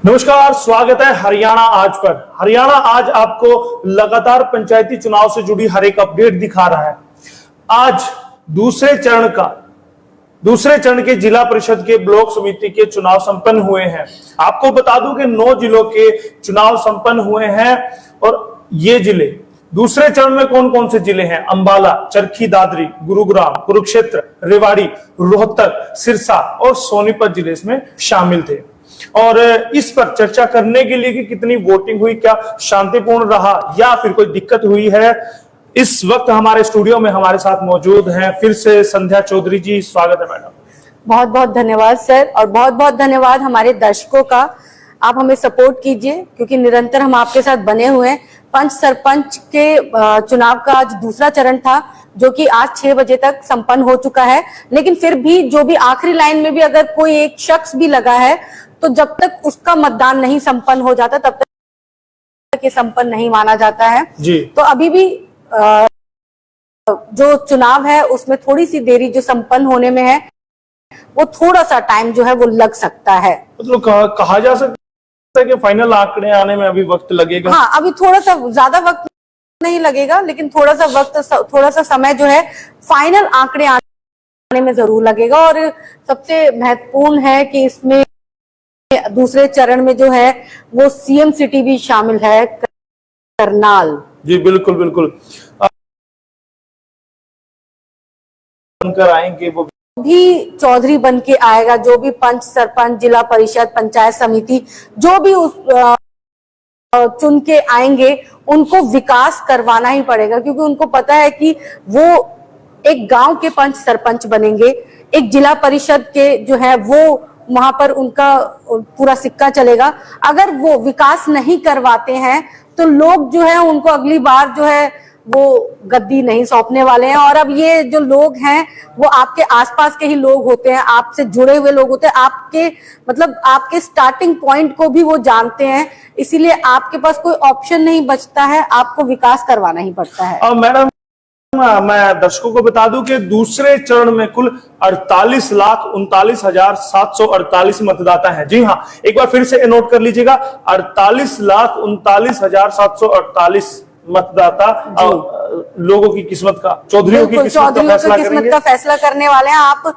नमस्कार, स्वागत है हरियाणा आज पर। हरियाणा आज आपको लगातार पंचायती चुनाव से जुड़ी हर एक अपडेट दिखा रहा है। आज दूसरे चरण के जिला परिषद के ब्लॉक समिति के चुनाव संपन्न हुए हैं। आपको बता दूं कि 9 जिलों के चुनाव संपन्न हुए हैं और ये जिले दूसरे चरण में कौन कौन से जिले हैं? अंबाला, चरखी दादरी, गुरुग्राम, कुरुक्षेत्र, रेवाड़ी, रोहतक, सिरसा और सोनीपत जिले इसमें शामिल थे। और इस पर चर्चा करने के लिए कि कितनी वोटिंग हुई, क्या शांतिपूर्ण रहा या फिर कोई दिक्कत हुई है, इस वक्त हमारे स्टूडियो में हमारे साथ मौजूद हैं फिर से संध्या चौधरी जी। स्वागत है मैडम। बहुत बहुत धन्यवाद सर, और बहुत बहुत धन्यवाद हमारे दर्शकों का। आप हमें सपोर्ट कीजिए क्योंकि निरंतर हम आपके साथ बने हुए हैं। पंच सरपंच के चुनाव का आज दूसरा चरण था जो कि आज 6 बजे तक संपन्न हो चुका है। लेकिन फिर भी जो भी आखिरी लाइन में भी अगर कोई एक शख्स भी लगा है तो जब तक उसका मतदान नहीं संपन्न हो जाता तब तक ये संपन्न नहीं माना जाता है जी। तो अभी भी जो चुनाव है उसमें थोड़ी सी देरी जो संपन्न होने में है, वो थोड़ा सा टाइम जो है वो लग सकता है। मतलब कहा जा सकता है कि फाइनल आंकड़े आने में अभी वक्त लगेगा। हाँ, अभी थोड़ा सा ज्यादा वक्त नहीं लगेगा, लेकिन थोड़ा सा समय जो है फाइनल आंकड़े आने में जरूर लगेगा। और सबसे महत्वपूर्ण है कि इसमें दूसरे चरण में जो है वो सीएम सिटी भी शामिल है, करनाल। जी बिल्कुल बिल्कुल। बनकर आएंगे वो भी चौधरी बन के आएगा। जो भी पंच, सरपंच, जिला परिषद, पंचायत समिति जो भी उस चुन के आएंगे उनको विकास करवाना ही पड़ेगा, क्योंकि उनको पता है कि वो एक गांव के पंच सरपंच बनेंगे, एक जिला परिषद के जो है वो वहां पर उनका पूरा सिक्का चलेगा। अगर वो विकास नहीं करवाते हैं तो लोग जो है उनको अगली बार जो है वो गद्दी नहीं सौंपने वाले हैं। और अब ये जो लोग हैं वो आपके आसपास के ही लोग होते हैं, आपसे जुड़े हुए लोग होते हैं, आपके मतलब आपके स्टार्टिंग पॉइंट को भी वो जानते हैं। इसीलिए आपके पास कोई ऑप्शन नहीं बचता है, आपको विकास करवाना ही पड़ता है। मैडम, मैं दर्शकों को बता दूं कि दूसरे चरण में कुल 48,39,748 मतदाता हैं। जी हाँ, एक बार फिर से नोट कर लीजिएगा, 48,39,748 मतदाता लोगों की किस्मत का, चौधरियों की किस्मत का फैसला करने वाले हैं।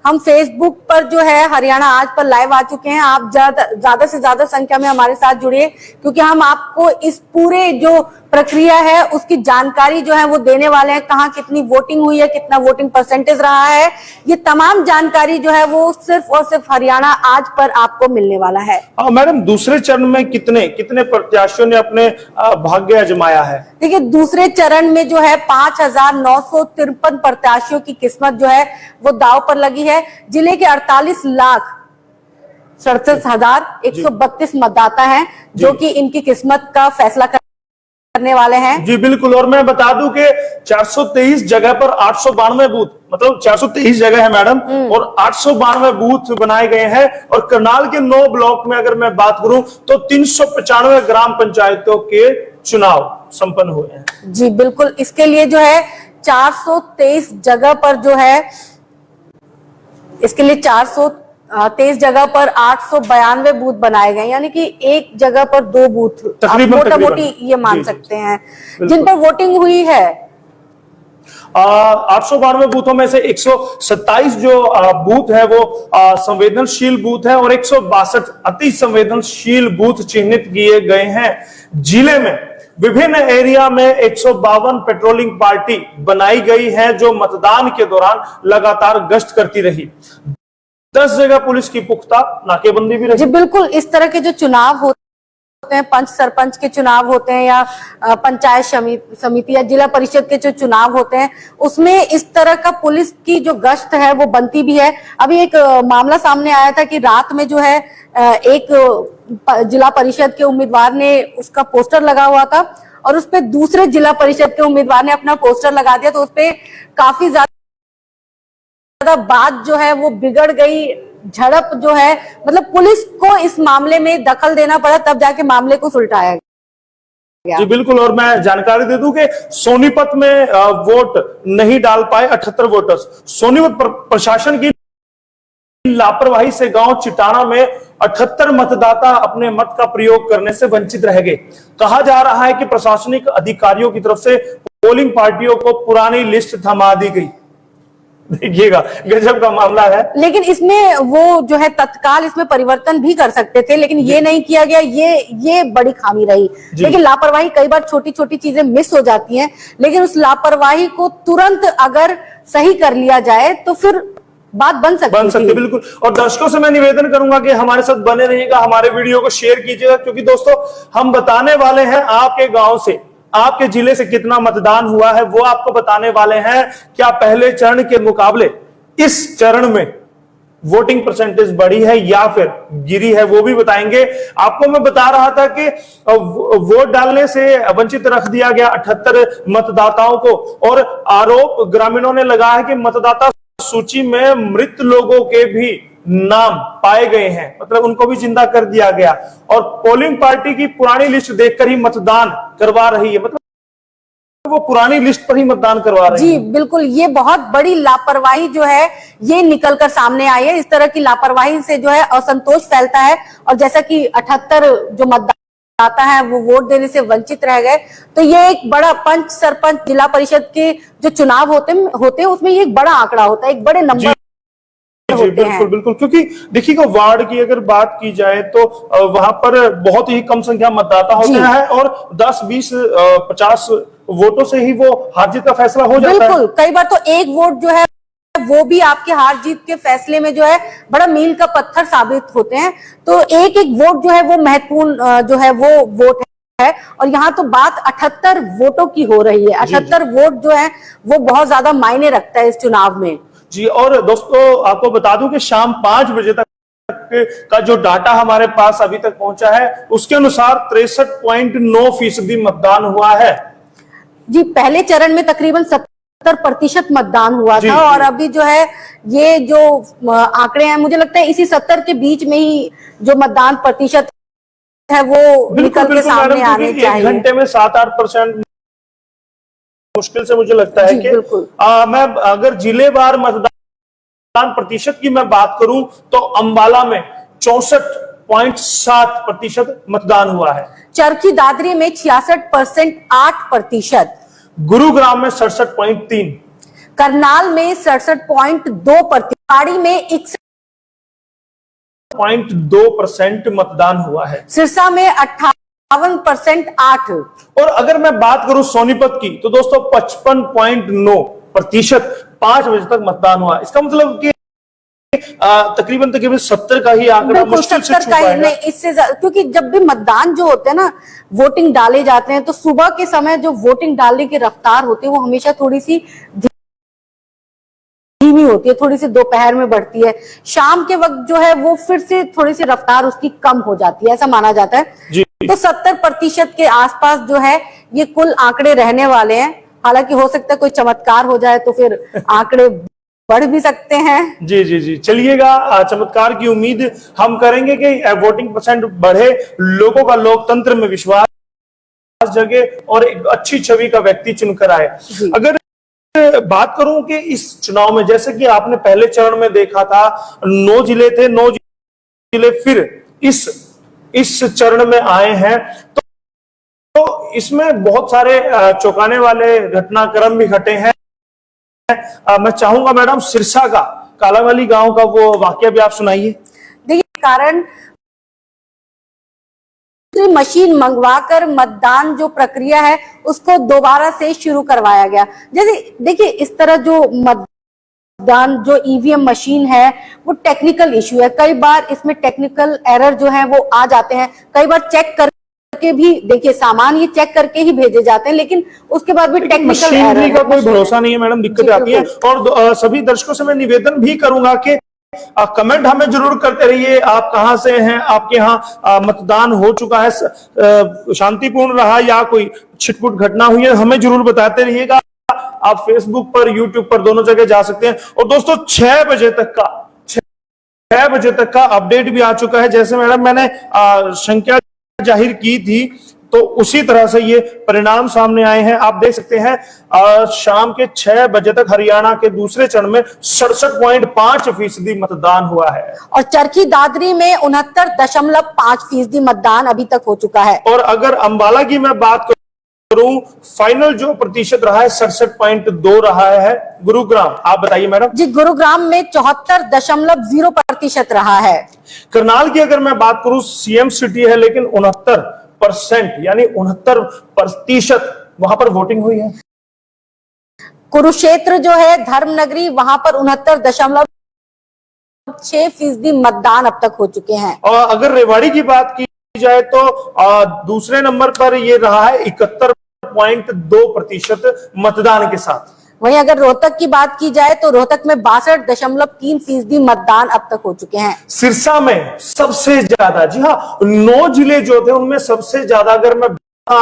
हम फेसबुक पर जो है हरियाणा आज पर लाइव आ चुके हैं। आप ज्यादा से ज्यादा संख्या में हमारे साथ जुड़िए, क्योंकि हम आपको इस पूरे जो प्रक्रिया है उसकी जानकारी जो है वो देने वाले हैं। कहाँ कितनी वोटिंग हुई है, कितना वोटिंग परसेंटेज रहा है, ये तमाम जानकारी जो है वो सिर्फ और सिर्फ हरियाणा आज पर आपको मिलने वाला है। मैडम, दूसरे चरण में कितने प्रत्याशियों ने अपने भाग्य आजमाया है? देखिए, दूसरे चरण में जो है 5,953 प्रत्याशियों की किस्मत जो है वो दांव पर लगी है। जिले के 48,67,132 मतदाता हैं जो कि इनकी किस्मत का फैसला करने वाले हैं। जी बिल्कुल। और मैं बता दूं कि 423 जगह पर 892 बूथ, मतलब 423 जगह है मैडम, और 892 बूथ बनाए गए हैं। और करनाल के 9 ब्लॉक में अगर मैं बात करूं तो 395 ग्राम पंचायतों के चुनाव संपन्न हुए हैं। जी बिल्कुल। इसके लिए जो है 423 जगह पर जो है, इसके लिए 423 जगह पर 892 बूथ बनाए गए, यानी कि एक जगह पर 2 बूथ मोटा मोटी ये मान सकते हैं जिन पर वोटिंग हुई है। 892 बूथों में से 127 जो बूथ है वो संवेदनशील बूथ है और 162 अति संवेदनशील बूथ चिन्हित किए गए हैं। जिले में विभिन्न एरिया में 152 पेट्रोलिंग पार्टी बनाई गई है जो मतदान के दौरान लगातार गश्त करती रही। 10 जगह पुलिस की पुख्ता नाकेबंदी भी रही। जी बिल्कुल। इस तरह के जो चुनाव होते हैं, पंच सरपंच के चुनाव होते हैं या पंचायत समिति या जिला परिषद के जो चुनाव होते हैं, उसमें इस तरह का पुलिस की जो गश्त है वो बनती भी है। अभी एक मामला सामने आया था कि रात में जो है एक जिला परिषद के उम्मीदवार ने उसका पोस्टर लगा हुआ था और उस पे दूसरे जिला परिषद के उम्मीदवार ने अपना पोस्टर लगा दिया, तो उस पे काफी ज्यादा बात जो है वो बिगड़ गई। झड़प जो है, मतलब पुलिस को इस मामले में दखल देना पड़ा, तब जाके मामले को सुलटाया गया। जी बिल्कुल। और मैं जानकारी दे दूं कि सोनीपत में वोट नहीं डाल पाए 78 वोटर्स। सोनीपत प्रशासन की लापरवाही से गांव चिटाना में 78 मतदाता अपने मत का प्रयोग करने से वंचित रह गए। कहा जा रहा है कि प्रशासनिक अधिकारियों की तरफ से पोलिंग पार्टियों को पुरानी लिस्ट थमा दी गई। देखिएगा, गजब का मामला है। लेकिन इसमें वो जो है तत्काल इसमें परिवर्तन भी कर सकते थे, लेकिन ये नहीं किया गया। ये बड़ी खामी रही। लेकिन लापरवाही, कई बार छोटी छोटी चीजें मिस हो जाती हैं, लेकिन उस लापरवाही को तुरंत अगर सही कर लिया जाए तो फिर बात बन सकती है। बिल्कुल। और दर्शकों से मैं निवेदन करूंगा कि हमारे साथ बने रहिएगा, हमारे वीडियो को शेयर कीजिएगा, क्योंकि दोस्तों हम बताने वाले हैं आपके गांव से, आपके जिले से कितना मतदान हुआ है वो आपको बताने वाले हैं। क्या पहले चरण के मुकाबले इस चरण में वोटिंग परसेंटेज बढ़ी है या फिर गिरी है, वो भी बताएंगे। आपको मैं बता रहा था कि वोट डालने से वंचित रख दिया गया 78 मतदाताओं को, और आरोप ग्रामीणों ने लगाया है कि मतदाता सूची में मृत लोगों के भी नाम पाए गए हैं, मतलब उनको भी जिंदा कर दिया गया, और पोलिंग पार्टी की पुरानी लिस्ट देखकर ही मतदान करवा रही है, मतलब वो पुरानी लिस्ट पर ही मतदान करवा रही है। जी बिल्कुल, ये बहुत बड़ी लापरवाही जो है ये निकलकर सामने आई है। इस तरह की लापरवाही से जो है असंतोष फैलता है, और जैसा कि 78 जो मतदाता है वो वोट देने से वंचित रह गए, तो ये एक बड़ा पंच, सरपंच, जिला परिषद के जो चुनाव होते हैं उसमें ये एक बड़ा आंकड़ा होता है, एक बड़े नंबर जी बिल्कुल, क्योंकि देखिएगा वार्ड की अगर बात की जाए तो वहां पर बहुत ही कम संख्या मतदाता होते हैं, और 10, 20, 50 वोटों से ही वो हार जीत का फैसला हो जाता है। बिल्कुल, कई बार तो एक वोट जो है वो भी आपके हार जीत के फैसले में जो है बड़ा मील का पत्थर साबित होते हैं। तो एक एक वोट जो है वो महत्वपूर्ण जो है वो वोट है, और यहाँ तो बात 78 वोटों की हो रही है। 78 वोट जो है वो बहुत ज्यादा मायने रखता है इस चुनाव में। जी, और दोस्तों आपको बता दूं कि शाम 5 बजे तक का जो डाटा हमारे पास अभी तक पहुंचा है उसके अनुसार 63.9% मतदान हुआ है। जी, पहले चरण में तकरीबन 70% मतदान हुआ था, और अभी जो है ये जो आंकड़े हैं मुझे लगता है इसी 70 के बीच में ही जो मतदान प्रतिशत है वो निकल के सामने आने चाहिए। 1 घंटे में 7-8% मुश्किल से मुझे लगता है कि मैं अगर जिलेवार मतदान प्रतिशत की मैं बात करूं तो अंबाला में 64.7% मतदान हुआ है, चरखी दादरी में 66% 8%, गुरुग्राम में 67.3%, करनाल में 67.2%, पहाड़ी में 61.2% मतदान हुआ है, सिरसा में 58% 8%, और अगर मैं बात करूं सोनीपत की तो दोस्तों 55.9% 5 बजे तक मतदान हुआ। इसका मतलब कि तकरीबन 70 का ही आंकड़ा मुश्किल से छू पाएगा। नहीं, इससे क्योंकि जब भी मतदान जो होते हैं ना, वोटिंग डाले जाते हैं, तो सुबह के समय जो वोटिंग डालने की रफ्तार होती है वो हमेशा थोड़ी सी धीमी होती है, थोड़ी सी दोपहर में बढ़ती है। शाम के वक्त जो है वो फिर से थोड़ी सी रफ्तार उसकी कम हो जाती है, ऐसा माना जाता है। तो 70% के आसपास जो है ये कुल आंकड़े रहने वाले हैं। हालांकि हो सकता है कोई चमत्कार हो जाए तो फिर आंकड़े बढ़ भी सकते हैं। जी, चलिएगा, चमत्कार की उम्मीद हम करेंगे कि वोटिंग परसेंट बढ़े, लोगों का लोकतंत्र में विश्वास जगे और एक अच्छी छवि का व्यक्ति चुनकर आए। अगर बात करूं कि इस चुनाव में, जैसे कि आपने पहले चरण में देखा था 9 जिले थे, 9 जिले फिर इस चरण में आए हैं, तो इसमें बहुत सारे चौंकाने वाले घटनाक्रम भी घटे हैं। मैं चाहूंगा मैडम सिरसा का कालावाली गांव का वो वाकया भी आप सुनाइए। देखिए, कारण मशीन मंगवाकर मतदान जो प्रक्रिया है उसको दोबारा से शुरू करवाया गया। जैसे देखिए, इस तरह जो मतदान जो ईवीएम मशीन है वो टेक्निकल इश्यू है, कई बार इसमें टेक्निकल एरर जो है वो आ जाते हैं। कई बार चेक करके भी, देखिए सामान ये चेक करके ही भेजे जाते हैं, लेकिन उसके बाद भी टेक्निकल एरर का कोई भरोसा नहीं है मैडम, दिक्कत आती है। और सभी दर्शकों से मैं निवेदन भी करूंगा कि कमेंट हमें जरूर करते रहिए, आप कहां से हैं, आपके यहाँ मतदान हो चुका है, शांतिपूर्ण रहा या कोई छिटपुट घटना हुई है, हमें जरूर बताते रहिएगा। आप फेसबुक पर, यूट्यूब पर दोनों जगह जा सकते हैं। और दोस्तों 6 बजे तक का अपडेट भी आ चुका है। जैसे मैडम मैंने संख्या जाहिर की थी तो उसी तरह से ये परिणाम सामने आए हैं। आप देख सकते हैं शाम के 6 बजे तक हरियाणा के दूसरे चरण में 67.5% मतदान हुआ है और चरखी दादरी में 69.5% मतदान अभी तक हो चुका है। और अगर अंबाला की मैं बात करूं, फाइनल जो प्रतिशत रहा है 67.2 रहा है। गुरुग्राम, आप बताइए मैडम। जी, गुरुग्राम में 74.0% रहा है। करनाल की अगर मैं बात करूं, सीएम सिटी है लेकिन 69% यानी 69% वहां पर वोटिंग हुई है। कुरुक्षेत्र जो है धर्मनगरी, वहां पर 69.6% मतदान अब तक हो चुके हैं। और अगर रेवाड़ी की बात की जाए तो दूसरे नंबर पर ये रहा है 71.2% मतदान के साथ। वहीं अगर रोहतक की बात की जाए तो रोहतक में 62.3% मतदान अब तक हो चुके हैं। सिरसा में सबसे ज्यादा, जी हाँ, 9 जिले जो थे उनमें सबसे ज्यादा अगर मैं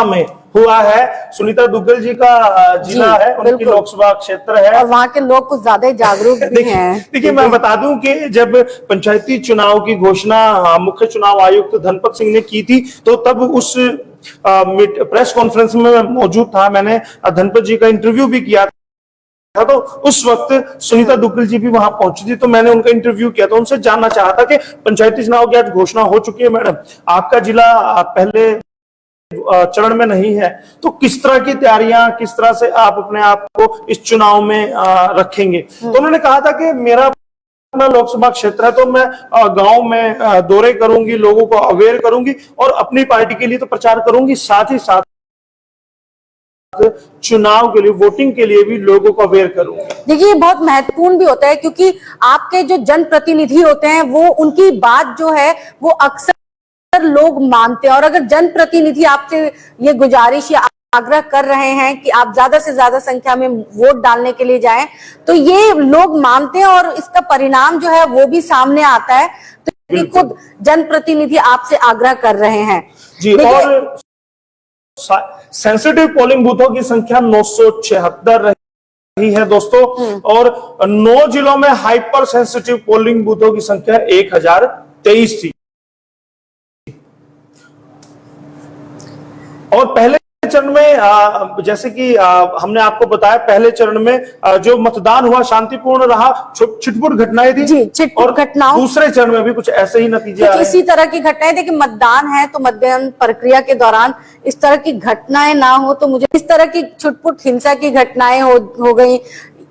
में हुआ है, सुनीता दुग्गल जी का जिला है, उनकी लोकसभा क्षेत्र है और वहां के लोग कुछ ज्यादा जागरूक भी हैं। देखिए मैं बता दूं कि जब पंचायती चुनाव की घोषणा मुख्य चुनाव आयुक्त धनपत सिंह ने की थी तो तब उस प्रेस कॉन्फ्रेंस में मैं मौजूद था। मैंने धनपत जी का इंटरव्यू भी किया था, तो उस वक्त सुनीता दुग्गल जी भी वहां पहुंची थी, तो मैंने उनका इंटरव्यू किया था। उनसे जानना चाहा था कि पंचायती चुनाव की आज घोषणा हो चुकी है मैडम, आपका जिला पहले चरण में नहीं है, तो किस तरह की तैयारियां, किस तरह से आप अपने आप को इस चुनाव में रखेंगे। तो उन्होंने कहा था कि मेरा अपना लोकसभा क्षेत्र है, तो मैं गांव में दौरे करूंगी, लोगों को अवेयर करूंगी और अपनी पार्टी के लिए तो प्रचार करूंगी, साथ ही साथ चुनाव के लिए, वोटिंग के लिए भी लोगों को अवेयर करूंगी। देखिए, ये बहुत महत्वपूर्ण भी होता है क्योंकि आपके जो जनप्रतिनिधि होते हैं वो उनकी बात जो है वो अक्सर लोग मानते हैं, और अगर जनप्रतिनिधि आपसे ये गुजारिश या आग्रह कर रहे हैं कि आप ज्यादा से ज्यादा संख्या में वोट डालने के लिए जाएं, तो ये लोग मानते हैं और इसका परिणाम जो है वो भी सामने आता है। तो खुद जनप्रतिनिधि आपसे आग्रह कर रहे हैं जी। और सेंसिटिव पोलिंग बूथों की संख्या 976 रही है दोस्तों, और 9 जिलों में हाइपर सेंसिटिव पोलिंग बूथों की संख्या 1023 थी। और पहले चरण में जैसे कि हमने आपको बताया, पहले चरण में जो मतदान हुआ शांतिपूर्ण रहा, छिटपुट घटनाएं थी जी, छिटपुट घटनाओं। दूसरे चरण में भी कुछ ऐसे ही नतीजे आए। इसी तरह की घटनाएं, देखिए मतदान है तो मतदान प्रक्रिया के दौरान इस तरह की घटनाएं ना हो, तो मुझे इस तरह की छुटपुट हिंसा की घटनाएं हो गई,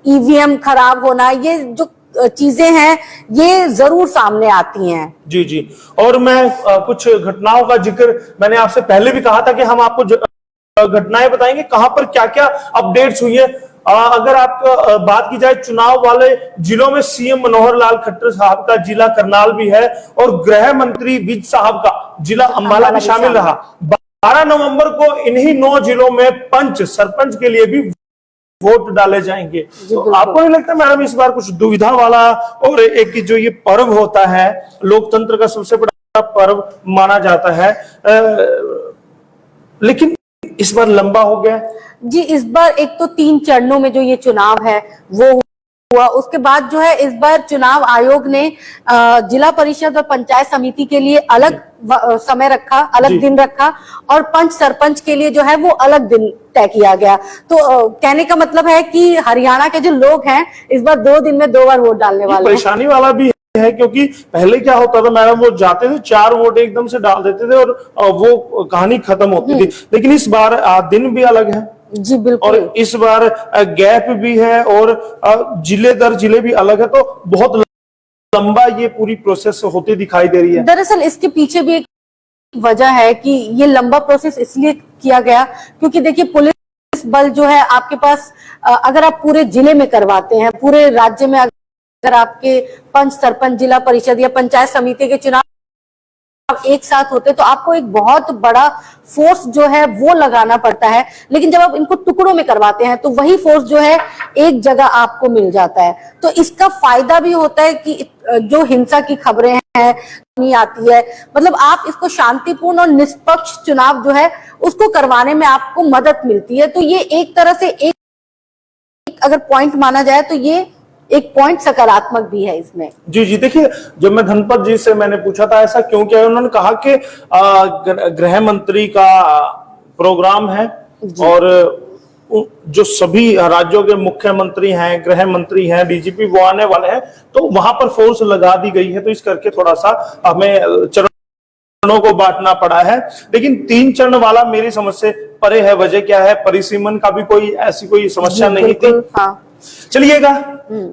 ईवीएम खराब होना, ये जो चीजें हैं ये जरूर सामने आती हैं। जी जी। और मैं कुछ घटनाओं का जिक्र मैंने आपसे पहले भी कहा था कि हम आपको घटनाएं बताएंगे कहां पर क्या क्या अपडेट्स हुई है। अगर आप बात की जाए चुनाव वाले जिलों में, सीएम मनोहर लाल खट्टर साहब का जिला करनाल भी है और गृह मंत्री विज साहब का जिला अंबाला भी शामिल रहा। 12 नवंबर को इन्हीं 9 जिलों में पंच सरपंच के लिए भी वोट डाले जाएंगे। तो आपको नहीं लगता मैडम इस बार कुछ दुविधा वाला, और एक जो ये पर्व होता है लोकतंत्र का सबसे बड़ा पर्व माना जाता है, लेकिन इस बार लंबा हो गया जी। इस बार एक तो 3 चरणों में जो ये चुनाव है वो हुआ, उसके बाद जो है इस बार चुनाव आयोग ने जिला परिषद और पंचायत समिति के लिए अलग समय रखा, अलग दिन रखा, और पंच सरपंच के लिए जो है वो अलग दिन तय किया गया। तो कहने का मतलब है कि हरियाणा के जो लोग हैं इस बार 2 दिन में 2 बार वोट डालने वाले हैं। परेशानी वाला भी है क्योंकि पहले क्या होता था मैडम, वो जाते थे 4 वोट एकदम से डाल देते थे और वो कहानी खत्म होती थी, लेकिन इस बार दिन भी अलग है जी बिल्कुल, और इस बार गैप भी है और जिले दर जिले भी अलग है, तो बहुत लंबा ये पूरी प्रोसेस होती दिखाई दे रही है। दरअसल इसके पीछे भी एक वजह है कि ये लंबा प्रोसेस इसलिए किया गया क्योंकि देखिए पुलिस बल जो है आपके पास, अगर आप पूरे जिले में करवाते हैं, पूरे राज्य में अगर आपके पंच सरपंच जिला परिषद या पंचायत समिति के चुनाव एक साथ होते तो आपको एक बहुत बड़ा फोर्स जो है वो लगाना पड़ता है, लेकिन जब आप इनको टुकड़ों में करवाते हैं तो वही फोर्स जो है एक जगह आपको मिल जाता है। तो इसका फायदा भी होता है कि जो हिंसा की खबरें हैं नहीं आती है, मतलब आप इसको शांतिपूर्ण और निष्पक्ष चुनाव जो है उसको करवाने में आपको मदद मिलती है। तो ये एक तरह से एक अगर पॉइंट माना जाए तो ये एक पॉइंट सकारात्मक भी है इसमें। जी जी। देखिए, जब मैं धनपत जी से मैंने पूछा था ऐसा क्यों किया, उन्होंने कहा कि गृह मंत्री का प्रोग्राम है और जो सभी राज्यों के मुख्यमंत्री हैं, गृह मंत्री हैं, डीजीपी वो आने वाले हैं, तो वहां पर फोर्स लगा दी गई है। तो इस करके थोड़ा सा हमें चरणों को बांटना पड़ा है, लेकिन 3 चरण वाला मेरी समझ से परे है। वजह क्या है? परिसीमन का भी कोई ऐसी कोई समस्या नहीं थी। हाँ। चलिएगा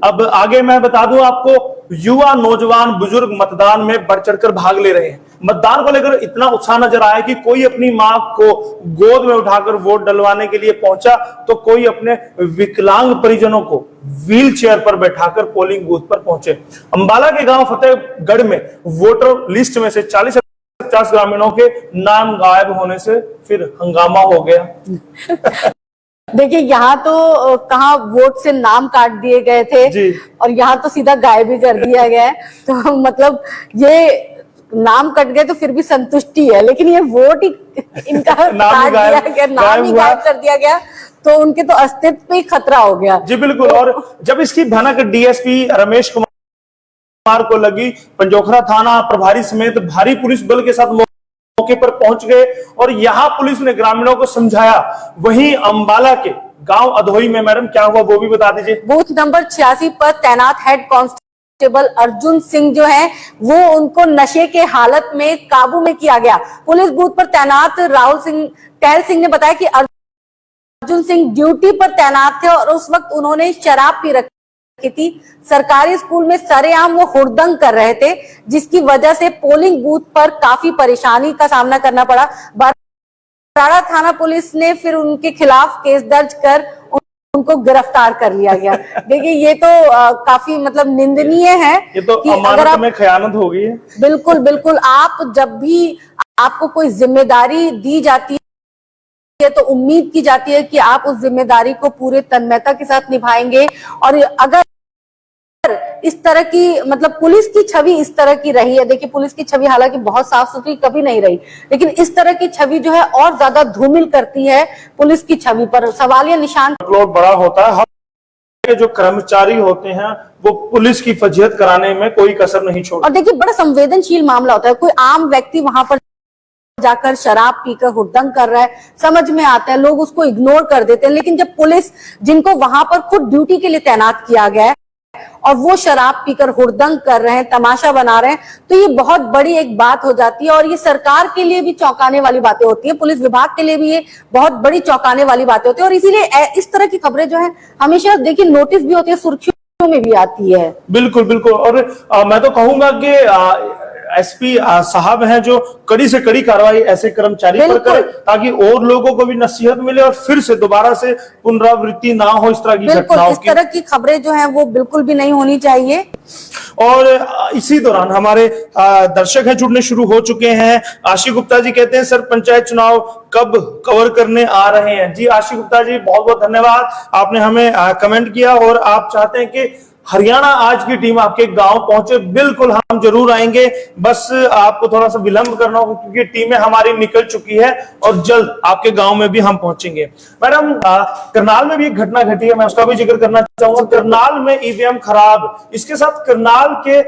अब आगे मैं बता दूं आपको, युवा, नौजवान, बुजुर्ग मतदान में बढ़ चढ़कर भाग ले रहे हैं। मतदान को लेकर इतना उत्साह नजर आया कि कोई अपनी मां को गोद में उठाकर वोट डलवाने के लिए पहुंचा, तो कोई अपने विकलांग परिजनों को व्हील चेयर पर बैठाकर पोलिंग बूथ पर पहुंचे। अंबाला के गांव फतेहगढ़ में वोटर लिस्ट में से 40-50 ग्रामीणों के नाम गायब होने से फिर हंगामा हो गया। देखिए, यहाँ तो कहाँ वोट से नाम काट दिए गए थे जी। और यहाँ तो सीधा गायब ही कर दिया गया है। तो मतलब ये नाम कट गए तो फिर भी संतुष्टि है, लेकिन ये वोट ही इनका काट दिया गया, नाम ही गायब कर दिया गया, तो उनके तो अस्तित्व पे ही खतरा हो गया। जी बिल्कुल। और जब इसकी भनक डीएसपी रमेश कुमार को लगी, पंजोखरा थाना प्रभारी समेत भारी पुलिस बल के साथ मौके पर पहुंच गए और यहां पुलिस ने ग्रामीणों को समझाया। वहीं अंबाला के गांव अधोई में मैडम क्या हुआ वो भी बता दीजिए। बूथ नंबर 86 पर तैनात हेड कांस्टेबल अर्जुन सिंह जो है, वो उनको नशे के हालत में काबू में किया गया। पुलिस बूथ पर तैनात टहल सिंह ने बताया कि अर्जुन सिंह ड्यूटी पर तैनात थे और उस वक्त उन्होंने शराब पी रखी थी। सरकारी स्कूल में सरेआम वो हुड़दंग कर रहे थे, जिसकी वजह से पोलिंग बूथ पर काफी परेशानी का सामना करना पड़ा। बराड़ा थाना पुलिस ने फिर उनके खिलाफ केस दर्ज कर उनको गिरफ्तार कर लिया गया। देखिए, ये तो काफी मतलब निंदनीय है। ये तो अमानत में खयानत हो गई है। बिल्कुल बिल्कुल। आप जब भी आपको कोई जिम्मेदारी दी जाती है तो उम्मीद की जाती है कि आप उस जिम्मेदारी को पूरे तन्मयता के साथ निभाएंगे। और अगर इस तरह की मतलब पुलिस की छवि इस तरह की रही है, देखिए पुलिस की छवि हालांकि बहुत साफ सुथरी कभी नहीं रही, लेकिन इस तरह की छवि जो है और ज्यादा धूमिल करती है पुलिस की छवि पर। सवालिया निशान बड़ा होता है। हर जो कर्मचारी होते हैं वो पुलिस की फजीहत कराने में कोई कसर नहीं छोड़ते। और देखिए, बड़ा संवेदनशील मामला होता है। कोई आम व्यक्ति वहां पर जाकर शराब पीकर हुड़दंग कर रहा है, समझ में आता है, लोग उसको इग्नोर कर देते हैं। लेकिन जब पुलिस, जिनको वहां पर खुद ड्यूटी के लिए तैनात किया गया है, और वो शराब पीकर हुड़दंग कर रहे हैं, तमाशा बना रहे हैं, तो ये बहुत बड़ी एक बात हो जाती है। और ये सरकार के लिए भी चौंकाने वाली बातें होती है, पुलिस विभाग के लिए भी ये बहुत बड़ी चौंकाने वाली बातें होती है। और इसीलिए इस तरह की खबरें जो है हमेशा देखिए नोटिस भी होती है, सुर्खियों में भी आती है। बिल्कुल बिल्कुल। और मैं तो कहूंगा कि एसपी साहब हैं जो कड़ी से कड़ी कार्रवाई ऐसे कर्मचारी पर करें, ताकि और लोगों को भी नसीहत मिले और फिर से दोबारा से पुनरावृत्ति ना हो इस तरह की घटनाओं की। इस तरह की खबरें जो हैं वो बिल्कुल भी नहीं होनी चाहिए। और इसी दौरान हमारे दर्शक हैं जुड़ने शुरू हो चुके हैं। आशीष गुप्ता जी कहते हैं, सर पंचायत चुनाव कब कवर करने आ रहे हैं? जी आशीष गुप्ता जी, बहुत बहुत धन्यवाद, आपने हमें कमेंट किया और आप चाहते हैं कि हरियाणा आज की टीम आपके गांव पहुंचे। बिल्कुल हम जरूर आएंगे, बस आपको थोड़ा सा विलंब करना होगा क्योंकि टीमें हमारी निकल चुकी है और जल्द आपके गांव में भी हम पहुंचेंगे। मैडम, करनाल में भी एक घटना घटी है, मैं उसका भी जिक्र करना चाहूंगा। करनाल में ईवीएम खराब, इसके साथ करनाल के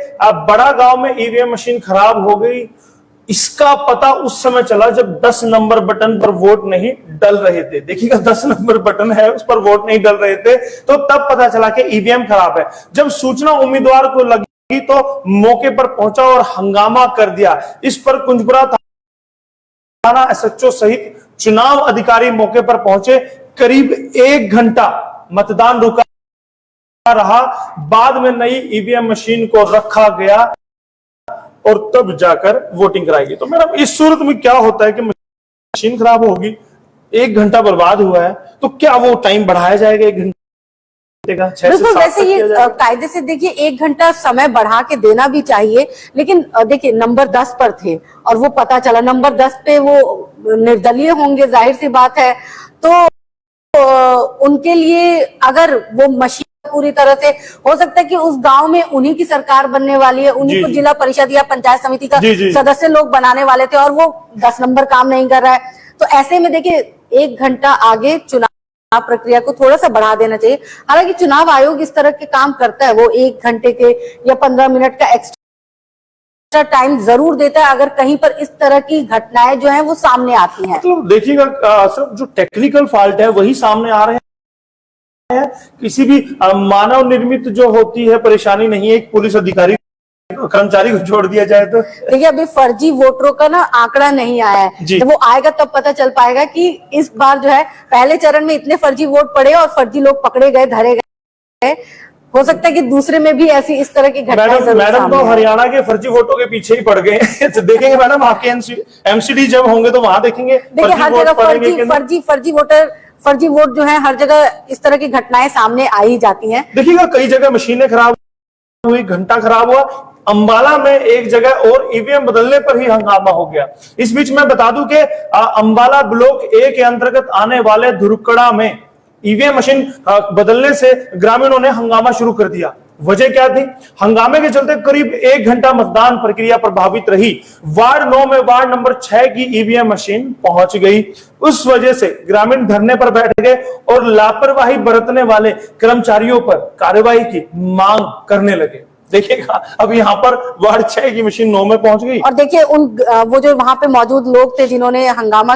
बड़ा गांव में ईवीएम मशीन खराब हो गई। इसका पता उस समय चला जब 10 नंबर बटन पर वोट नहीं डल रहे थे। देखिएगा, 10 नंबर बटन है, उस पर वोट नहीं डल रहे थे, तो तब पता चला कि ईवीएम खराब है। जब सूचना उम्मीदवार को लगी तो मौके पर पहुंचा और हंगामा कर दिया। इस पर कुंजपुरा थाना एसएचओ सहित चुनाव अधिकारी मौके पर पहुंचे। करीब 1 घंटा मतदान रुका रहा, बाद में नई ईवीएम मशीन को रखा गया और तब जाकर वोटिंग कराई गई। तो मैडम, इस सूरत में क्या होता है कि मशीन खराब होगी, 1 घंटा बर्बाद हुआ है, तो क्या वो टाइम बढ़ाया जाएगा 1 घंटे का? बिल्कुल, वैसे ये कायदे से देखिए 1 घंटा समय बढ़ा के देना भी चाहिए, लेकिन देखिए नंबर 10 पर थे और वो पता चला नंबर 10 पे वो निर्दलीय होंगे, जाहिर सी बात है। तो उनके लिए अगर वो मशीन पूरी तरह से, हो सकता है कि उस गांव में उन्हीं की सरकार बनने वाली है, उन्हीं को जिला परिषद या पंचायत समिति का सदस्य लोग बनाने वाले थे और वो 10 नंबर काम नहीं कर रहा है। तो ऐसे में देखिए 1 घंटा आगे चुनाव प्रक्रिया को थोड़ा सा बढ़ा देना चाहिए। हालांकि चुनाव आयोग इस तरह के काम करता है, वो 1 घंटे के या 15 मिनट का एक्स्ट्रा टाइम जरूर देता है अगर कहीं पर इस तरह की घटनाएं जो है वो सामने आती हैं। मतलब देखिएगा सिर्फ जो टेक्निकल फॉल्ट है वही सामने आ रहे हैं, किसी भी मानव निर्मित जो होती है परेशानी नहीं है। एक पुलिस अधिकारी कर्मचारी को छोड़ दिया जाए तो देखिए अभी फर्जी वोटरों का ना आंकड़ा नहीं आया है, जब वो आएगा तब पता चल पाएगा कि इस बार जो है पहले चरण में इतने फर्जी वोट पड़े और फर्जी लोग पकड़े गए, धरे गए। हो सकता है कि दूसरे में भी ऐसी इस तरह की घटनाएं मैडम तो हरियाणा के फर्जी वोटों के पीछे ही पड़ गए हैं। तो देखेंगे मैडम आपके एमसीडी जब होंगे तो वहां देखेंगे। देखिए हर जगह फर्जी वोट जो है हर जगह इस तरह की घटनाएं सामने आ ही जाती हैं। देखिएगा कई जगह मशीनें खराब हुई, घंटा खराब हुआ। अंबाला में एक जगह और ईवीएम बदलने पर ही हंगामा हो गया। इस बीच मैं बता दूं कि अंबाला ब्लॉक ए के अंतर्गत आने वाले धुरकड़ा में ईवीएम मशीन बदलने से ग्रामीणों ने हंगामा शुरू कर दिया। वजह क्या थी? हंगामे के चलते करीब 1 घंटा मतदान प्रक्रिया प्रभावित रही। वार्ड 9 में वार्ड नंबर 6 की ईवीएम मशीन पहुंच गई। उस वजह से ग्रामीण धरने पर बैठ गए और लापरवाही बरतने वाले कर्मचारियों पर कार्रवाई की मांग करने लगे। देखिएगा अब यहाँ पर वार्ड 6 की मशीन 9 में पहुंच गई। और देखिए वो जो वहां पे मौजूद लोग थे जिन्होंने हंगामा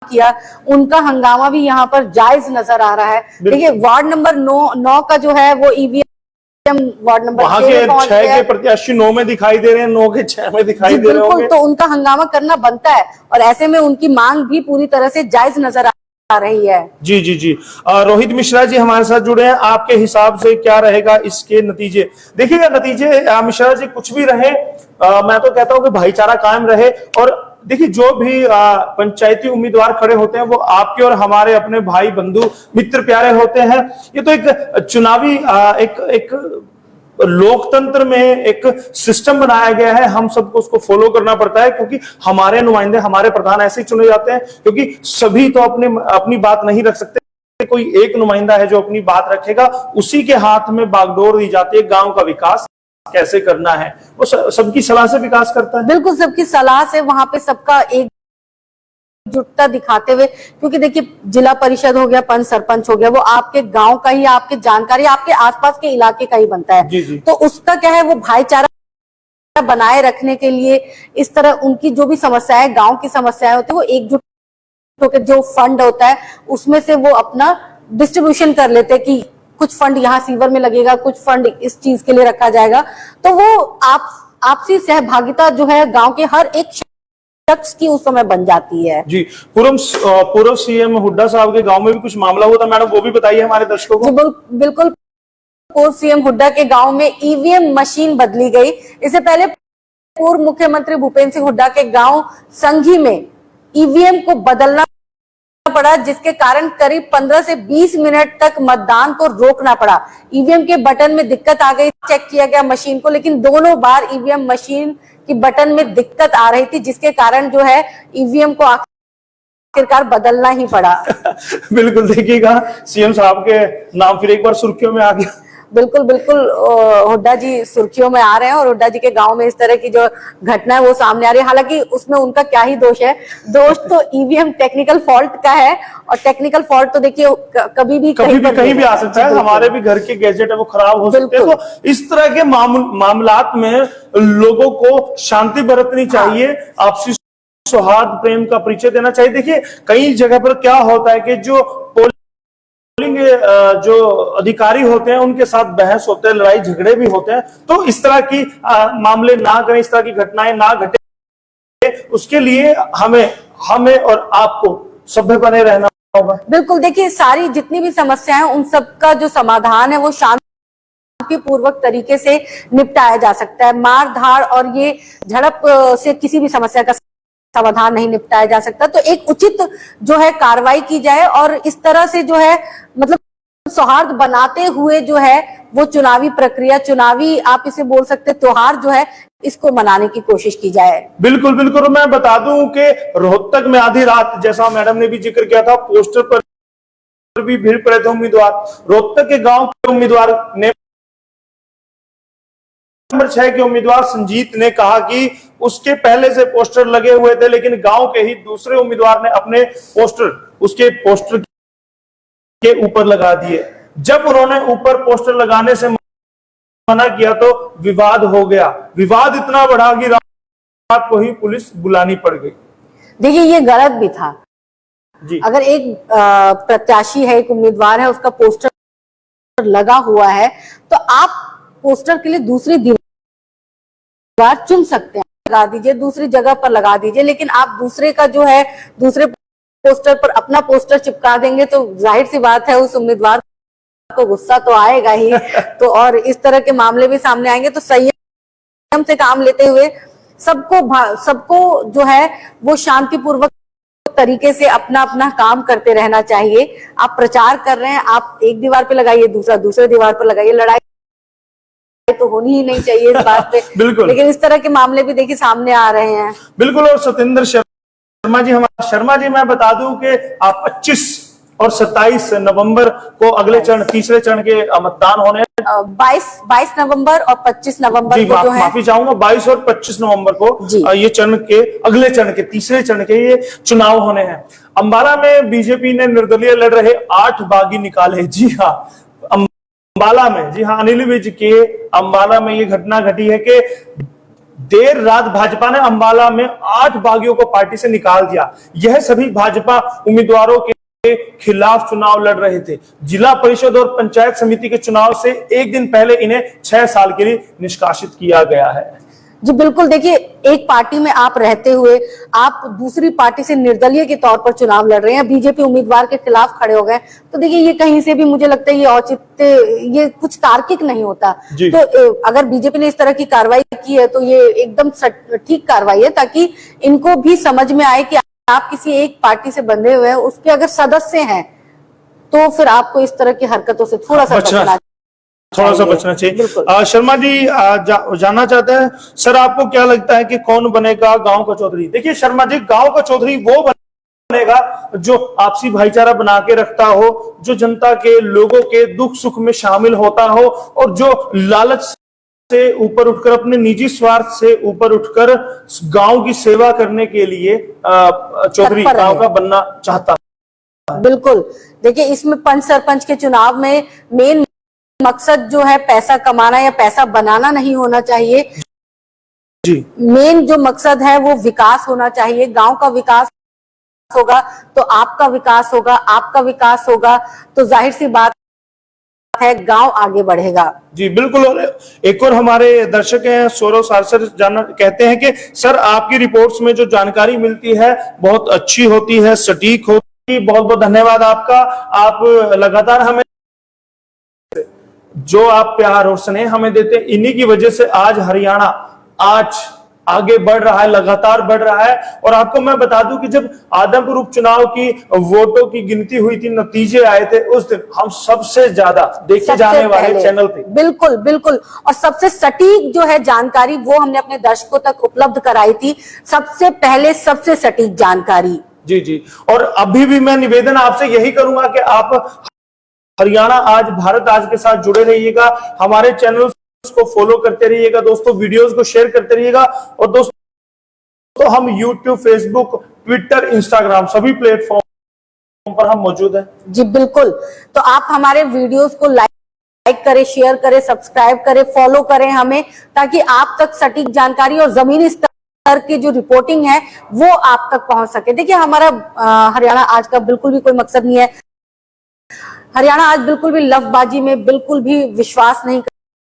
किया, उनका हंगामा भी यहाँ पर जायज नजर आ रहा है। देखिए वार्ड नंबर 9 का जो है वो ईवीएम वार्ड नंबर 6 के प्रत्याशी 9 में दिखाई दे रहे हैं, 9 के 6 में दिखाई दे रहे होंगे। तो उनका हंगामा करना बनता है और ऐसे में उनकी मांग भी पूरी तरह से जायज नजर आ रही है। जी जी जी। रोहित मिश्रा जी हमारे साथ जुड़े हैं। आपके हिसाब से क्या रहेगा इसके नतीजे? देखिएगा नतीजे मिश्रा जी कुछ भी रहे, मैं तो कहता हूं कि भाईचारा कायम रहे। और देखिए जो भी पंचायती उम्मीदवार खड़े होते हैं वो आपके और हमारे अपने भाई बंधु मित्र प्यारे होते हैं। ये तो एक चुनावी एक लोकतंत्र में एक सिस्टम बनाया गया है, हम सबको उसको फॉलो करना पड़ता है क्योंकि हमारे नुमाइंदे, हमारे प्रधान ऐसे ही चुने जाते हैं। क्योंकि सभी तो अपनी बात नहीं रख सकते, कोई एक नुमाइंदा है जो अपनी बात रखेगा, उसी के हाथ में बागडोर दी जाती है। गांव का विकास कैसे करना है वो सबकी सलाह से विकास करता है। बिल्कुल सबकी सलाह से वहां पे सबका एकजुटता दिखाते हुए, क्योंकि देखिए जिला परिषद हो गया, पंच सरपंच हो गया, वो आपके गांव का ही, आपके जानकारी, आपके आसपास के इलाके का ही बनता है। जी जी। तो उसका क्या है, वो भाईचारा बनाए रखने के लिए इस तरह उनकी जो भी समस्याएं, गांव की समस्याएं होती है, वो एकजुट होकर जो फंड होता है उसमें से वो अपना डिस्ट्रीब्यूशन कर लेते हैं कि कुछ फंड यहाँ सीवर में लगेगा, कुछ फंड इस चीज के लिए रखा जाएगा। तो वो आपसी सहभागिता जो है गांव के हर एक शख्स की उस समय बन जाती है। जी। पूर्व सीएम हुड्डा साहब के गांव में भी कुछ मामला हुआ था मैडम, वो भी बताइए हमारे दर्शकों को। बिल्कुल पूर्व सीएम हुड्डा के गांव में ईवीएम मशीन बदली गई। इससे पहले पूर्व मुख्यमंत्री भूपेंद्र सिंह हुड्डा के गांव संघी में ईवीएम को बदलना पड़ा, जिसके कारण करीब 15 से 20 मिनट तक मतदान को रोकना पड़ा। ईवीएम के बटन में दिक्कत आ गई, चेक किया गया मशीन को, लेकिन दोनों बार ईवीएम मशीन की बटन में दिक्कत आ रही थी, जिसके कारण जो है ईवीएम को आखिरकार बदलना ही पड़ा। बिल्कुल देखिएगा सीएम साहब के नाम फिर एक बार सुर्खियों में आ गया। बिल्कुल हुड्डा जी सुर्खियों में आ रहे हैं और हुड्डा जी के गांव में इस तरह की जो घटना है वो सामने आ रही है। हालांकि उसमें उनका क्या ही दोष है, दोष तो ईवीएम टेक्निकल फॉल्ट का है। और टेक्निकल फॉल्ट तो देखिए कभी भी कहीं भी आ सकता है। हमारे भी घर के गैजेट है वो खराब हो सकते हैं। तो इस तरह के मामलात में लोगों को शांति बरतनी चाहिए, आपसी सौहार्द प्रेम का परिचय देना चाहिए। देखिए कई जगह पर क्या होता है कि जो जो अधिकारी होते हैं उनके साथ बहस होते हैं, लड़ाई झगड़े भी होते हैं। तो इस तरह की मामले ना करें, इस तरह की घटनाएं ना घटे, उसके लिए हमें और आपको सभ्य बने रहना होगा। बिल्कुल देखिए सारी जितनी भी समस्याएं हैं उन सबका जो समाधान है वो शांतिपूर्वक तरीके से निपटाया जा सकता है। मार धाड़ और ये झड़प से किसी भी समस्या का समाधान नहीं निपटाया जा सकता। तो एक उचित जो है कार्रवाई की जाए और इस तरह से जो है मतलब सौहार्द बनाते हुए जो है वो चुनावी प्रक्रिया, चुनावी आप इसे बोल सकते त्योहार जो है इसको मनाने की कोशिश की जाए। बिल्कुल बिल्कुल। मैं बता दूं कि रोहतक में आधी रात, जैसा मैडम ने भी जिक्र किया था, पोस्टर पर भी भीड़ पड़े थे उम्मीदवार। रोहतक के गांव के उम्मीदवार ने नंबर 6 के उम्मीदवार संजीत ने कहा कि उसके पहले से पोस्टर लगे हुए थे, लेकिन गांव के ही दूसरे उम्मीदवार ने अपने पोस्टर उसके पोस्टर के ऊपर लगा दिए। जब उन्होंने ऊपर पोस्टर लगाने से मना किया तो विवाद हो गया। विवाद इतना बढ़ा कि रात को ही पुलिस बुलानी पड़ गई। देखिए ये गलत भी था जी। अगर एक प्रत्याशी है, एक उम्मीदवार है, उसका पोस्टर लगा हुआ है तो आप पोस्टर के लिए दूसरी दीवार चुन सकते हैं, लगा दीजिए, दूसरी जगह पर लगा दीजिए, लेकिन आप दूसरे का जो है दूसरे पोस्टर पर अपना पोस्टर चिपका देंगे तो जाहिर सी बात है उस उम्मीदवार को गुस्सा तो आएगा ही। तो और इस तरह के मामले भी सामने आएंगे, तो संयम से काम लेते हुए सबको जो है वो शांतिपूर्वक तरीके से अपना अपना काम करते रहना चाहिए। आप प्रचार कर रहे हैं, आप एक दीवार पे लगाइए, दूसरा दूसरे दीवार पर लगाइए, लड़ाई तो होनी ही नहीं चाहिए इस बात पे। बिल्कुल। लेकिन इस तरह के मामले भी देखिए सामने आ रहे हैं। बिल्कुल। और सत्येंद्र शर्मा जी मैं बता दूं कि आप 25 और 27 नवंबर को अगले चरण, तीसरे चरण के मतदान होने 22 नवंबर और 25 नवंबर जी, को जो है, माफी चाहूंगा, 22 और 25 नवंबर को ये चरण के अगले चरण के, तीसरे चरण के ये चुनाव होने हैं। अंबाला में बीजेपी ने निर्दलीय लड़ रहे 8 बागी निकाले। जी हाँ, अंबाला में, जी हाँ, अनिल विज के अंबाला में ये घटना घटी है कि देर रात भाजपा ने अंबाला में 8 बागियों को पार्टी से निकाल दिया। यह सभी भाजपा उम्मीदवारों के खिलाफ चुनाव लड़ रहे थे। जिला परिषद और पंचायत समिति के चुनाव से एक दिन पहले इन्हें 6 साल के लिए निष्कासित किया गया है। जी बिल्कुल। देखिए एक पार्टी में आप रहते हुए आप दूसरी पार्टी से निर्दलीय के तौर पर चुनाव लड़ रहे हैं, बीजेपी उम्मीदवार के खिलाफ खड़े हो गए, तो देखिए ये कहीं से भी मुझे लगता है ये औचित्य, ये कुछ तार्किक नहीं होता। तो अगर बीजेपी ने इस तरह की कार्रवाई की है तो ये एकदम ठीक कार्रवाई है, ताकि इनको भी समझ में आए कि आप किसी एक पार्टी से बंधे हुए हैं, उसके अगर सदस्य हैं तो फिर आपको इस तरह की हरकतों से थोड़ा सा बचना चाहिए। शर्मा जी जानना चाहते हैं सर, आपको क्या लगता है कि कौन बनेगा गांव का चौधरी? देखिए शर्मा जी, गांव का चौधरी वो बनेगा जो आपसी भाईचारा बना के रखता हो, जो जनता के, लोगों के दुख सुख में शामिल होता हो, और जो लालच से ऊपर उठकर, अपने निजी स्वार्थ से ऊपर उठकर गांव की सेवा करने के लिए चौधरी गांव का बनना चाहता है। बिल्कुल। देखिए इसमें पंच सरपंच के चुनाव में मेन मकसद जो है पैसा कमाना या पैसा बनाना नहीं होना चाहिए जी। मेन जो मकसद है वो विकास होना चाहिए। गांव का विकास होगा तो आपका विकास होगा, आपका विकास होगा तो जाहिर सी बात है गांव आगे बढ़ेगा। जी बिल्कुल। और एक और हमारे दर्शक हैं सौरव सारसर, जानना कहते हैं कि सर आपकी रिपोर्ट्स में जो जानकारी मिलती है बहुत अच्छी होती है, सटीक होती है। बहुत बहुत धन्यवाद आपका। आप लगातार हमें जो आप प्यार और स्नेह हमें देते हैं, इन्हीं की वजह से आज हरियाणा आज आगे बढ़ रहा है, लगातार बढ़ रहा है। और आपको मैं बता दूं कि जब आदमपुर उपचुनाव की वोटों की गिनती हुई थी, नतीजे आए थे, उस दिन हम सबसे ज्यादा देखे जाने वाले चैनल थे। बिल्कुल बिल्कुल। और सबसे सटीक जो है जानकारी वो हमने अपने दर्शकों तक उपलब्ध कराई थी, सबसे पहले सबसे सटीक जानकारी। जी जी। और अभी भी मैं निवेदन आपसे यही करूंगा कि आप हरियाणा आज, भारत आज के साथ जुड़े रहिएगा, हमारे चैनल को फॉलो करते रहिएगा दोस्तों, वीडियोस को शेयर करते रहिएगा। और दोस्तों हम यूट्यूब, फेसबुक, ट्विटर, इंस्टाग्राम सभी प्लेटफॉर्म पर हम मौजूद हैं। जी बिल्कुल। तो आप हमारे वीडियोस को लाइक करें, शेयर करें, सब्सक्राइब करें, फॉलो करें हमें, ताकि आप तक सटीक जानकारी और जमीनी स्तर की जो रिपोर्टिंग है वो आप तक पहुंच सके। देखिए हमारा हरियाणा आज का बिल्कुल भी कोई मकसद नहीं है, हरियाणा आज बिल्कुल भी लफबाजी में बिल्कुल भी विश्वास नहीं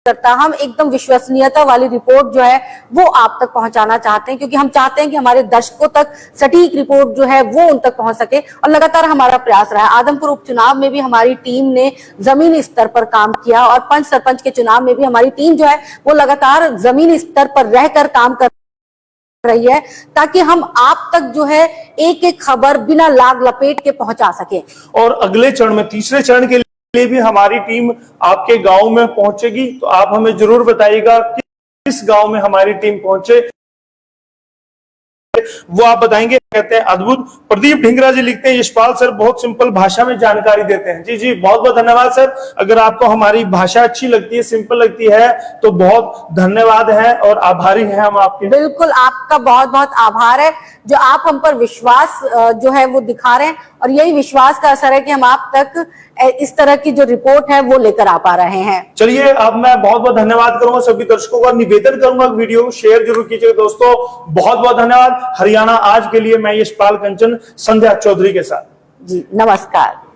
करता। हम एकदम विश्वसनीयता वाली रिपोर्ट जो है वो आप तक पहुंचाना चाहते हैं, क्योंकि हम चाहते हैं कि हमारे दर्शकों तक सटीक रिपोर्ट जो है वो उन तक पहुंच सके। और लगातार हमारा प्रयास रहा है। आदमपुर उपचुनाव में भी हमारी टीम ने जमीनी स्तर पर काम किया और पंच सरपंच के चुनाव में भी हमारी टीम जो है वो लगातार जमीनी स्तर पर रहकर काम कर रही है, ताकि हम आप तक जो है एक एक खबर बिना लाग लपेट के पहुंचा सके। और अगले चरण में, तीसरे चरण के लिए भी हमारी टीम आपके गांव में पहुंचेगी, तो आप हमें जरूर बताइएगा कि किस गांव में हमारी टीम पहुंचे, वो आप बताएंगे। कहते हैं अद्भुत। प्रदीप ढिंगरा जी लिखते हैं यशपाल सर बहुत सिंपल भाषा में जानकारी देते हैं। जी जी, बहुत बहुत धन्यवाद सर। अगर आपको हमारी भाषा अच्छी लगती है, सिंपल लगती है, तो बहुत धन्यवाद है और आभारी हैं हम आपके। बिल्कुल, आपका बहुत बहुत आभार है जो आप हम पर विश्वास जो है वो दिखा रहे हैं, और यही विश्वास का असर है कि हम आप तक इस तरह की जो रिपोर्ट है वो लेकर आ पा रहे हैं। चलिए, अब मैं बहुत बहुत धन्यवाद करूंगा सभी दर्शकों का, निवेदन करूंगा वीडियो को शेयर जरूर कीजिएगा दोस्तों। बहुत बहुत धन्यवाद। हरियाणा आज के लिए मैं यशपाल कंचन, संध्या चौधरी के साथ। जी नमस्कार।